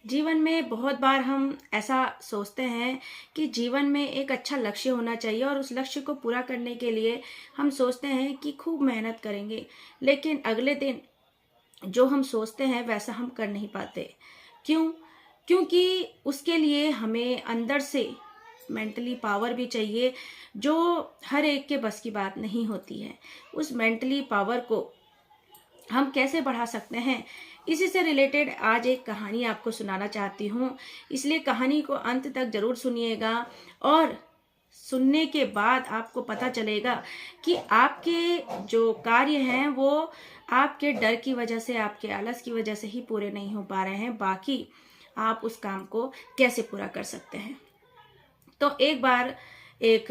जीवन में बहुत बार हम ऐसा सोचते हैं कि जीवन में एक अच्छा लक्ष्य होना चाहिए और उस लक्ष्य को पूरा करने के लिए हम सोचते हैं कि खूब मेहनत करेंगे, लेकिन अगले दिन जो हम सोचते हैं वैसा हम कर नहीं पाते। क्यों? क्योंकि उसके लिए हमें अंदर से मेंटली पावर भी चाहिए, जो हर एक के बस की बात नहीं होती है। उस मेंटली पावर को हम कैसे बढ़ा सकते हैं, इसी से रिलेटेड आज एक कहानी आपको सुनाना चाहती हूँ। इसलिए कहानी को अंत तक जरूर सुनिएगा और सुनने के बाद आपको पता चलेगा कि आपके जो कार्य हैं वो आपके डर की वजह से, आपके आलस की वजह से ही पूरे नहीं हो पा रहे हैं। बाकी आप उस काम को कैसे पूरा कर सकते हैं। तो एक बार एक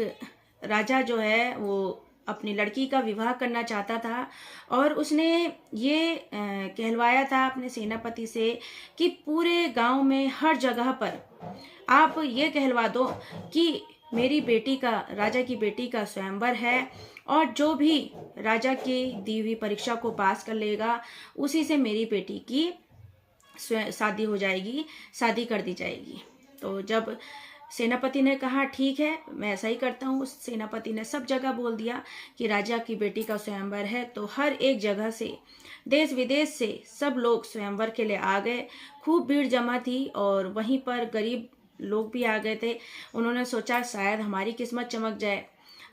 राजा जो है वो अपनी लड़की का विवाह करना चाहता था और उसने ये कहलवाया था अपने सेनापति से कि पूरे गांव में हर जगह पर आप ये कहलवा दो कि मेरी बेटी का, राजा की बेटी का स्वयंवर है और जो भी राजा की दी हुई परीक्षा को पास कर लेगा उसी से मेरी बेटी की शादी हो जाएगी, शादी कर दी जाएगी। तो जब सेनापति ने कहा ठीक है, मैं ऐसा ही करता हूँ, उस सेनापति ने सब जगह बोल दिया कि राजा की बेटी का स्वयंवर है। तो हर एक जगह से, देश विदेश से सब लोग स्वयंवर के लिए आ गए। खूब भीड़ जमा थी और वहीं पर गरीब लोग भी आ गए थे। उन्होंने सोचा शायद हमारी किस्मत चमक जाए।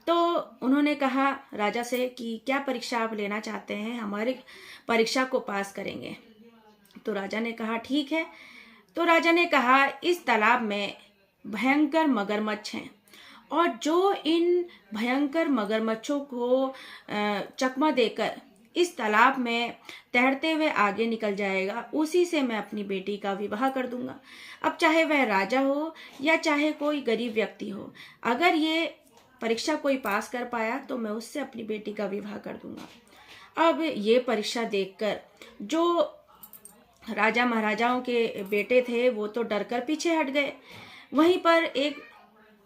तो उन्होंने कहा राजा से कि क्या परीक्षा आप लेना चाहते हैं, हमारी परीक्षा को पास करेंगे। तो राजा ने कहा ठीक है। तो राजा ने कहा इस तालाब में भयंकर मगरमच्छ हैं और जो इन भयंकर मगरमच्छों को चकमा देकर इस तालाब में तैरते हुए आगे निकल जाएगा, उसी से मैं अपनी बेटी का विवाह कर दूंगा। अब चाहे वह राजा हो या चाहे कोई गरीब व्यक्ति हो, अगर ये परीक्षा कोई पास कर पाया तो मैं उससे अपनी बेटी का विवाह कर दूंगा। अब ये परीक्षा देखकर जो राजा महाराजाओं के बेटे थे वो तो डरकर पीछे हट गए। वहीं पर एक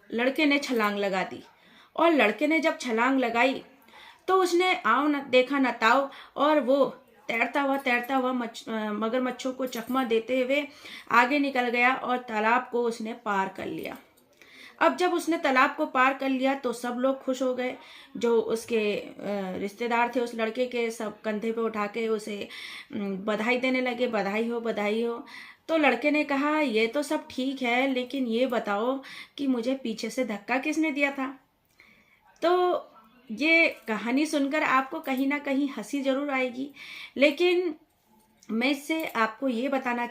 लड़के ने छलांग लगा दी और लड़के ने जब छलांग लगाई तो उसने आओ न देखा न ताओ और वो तैरता हुआ मगरमच्छों को चकमा देते हुए आगे निकल गया और तालाब को उसने पार कर लिया। अब जब उसने तालाब को पार कर लिया तो सब लोग खुश हो गए। जो उसके रिश्तेदार थे उस लड़के के, सब कंधे पे उठा के उसे बधाई देने लगे, बधाई हो बधाई हो। तो लड़के ने कहा ये तो सब ठीक है, लेकिन ये बताओ कि मुझे पीछे से धक्का किसने दिया था। तो ये कहानी सुनकर आपको कहीं ना कहीं हंसी जरूर आएगी, लेकिन मैं इससे आपको ये बताना